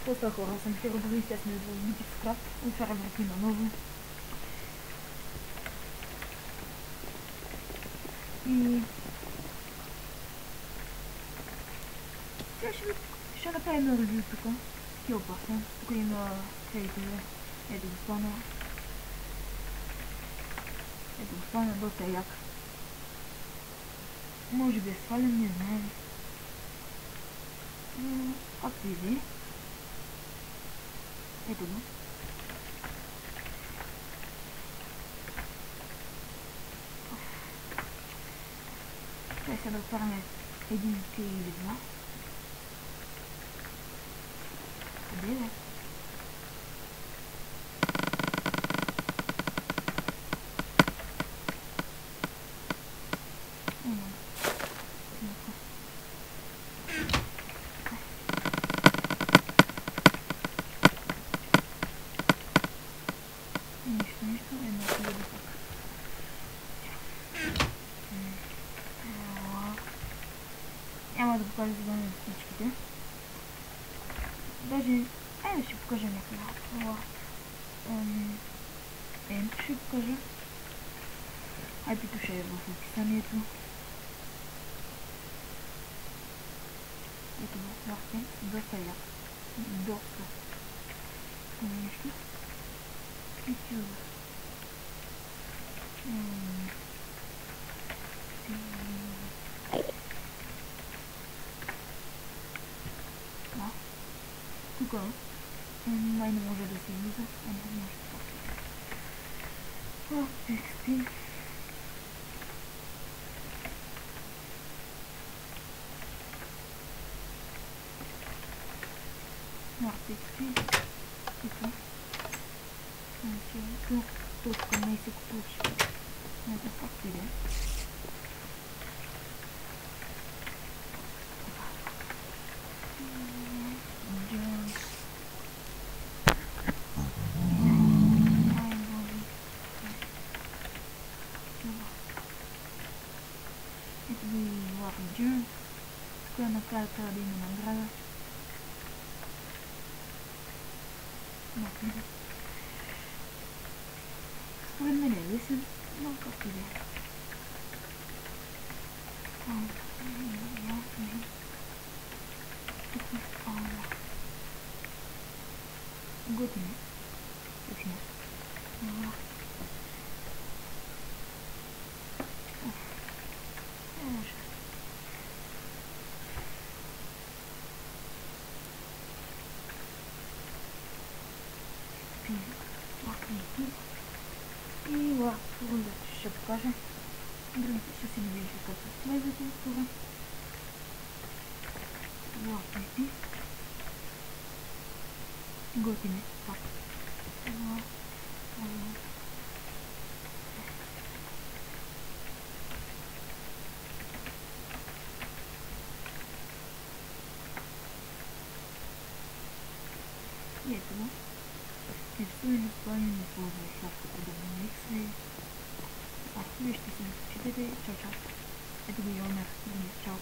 Доста хора съм ще роботи, естествено за бити в скрап. Отваря врати наново. И... сега ще направим едно ревю тук. Kill Person. Тук има кредитове. Ето го спана. Ето го спана, доста е як. Може би е свален, не знаем. Както и да е. Ето го. Трябва сега да отваряме един или два. Къде бе? Нищо, едно хиляда пак. Няма да покажа за да всичките. Даже, айде ще покажа някаква. Ще покажа. IP-то ще е в описанието. Ето го, лахте, доста як. Доста. Това нещо. И чува. Тук май не може да се влиза. Не може така. Тексти. Тексти. Тук. Тук не се получи. Не знам как ти да е. Ето ви Лави Джонс. Тук накрая трябва да има награда. Според мен е лесен, но както и да е. Тук не спалва. Готин е. Точно. И рулето ще покажа. Другите ще си видиш как се следвате това. Лапнете. Готине. Пак. И ето го. Рисуване плани по шапката да го миксне. Вие ще се четете. Чао, чао. Ето го и омер. Чао.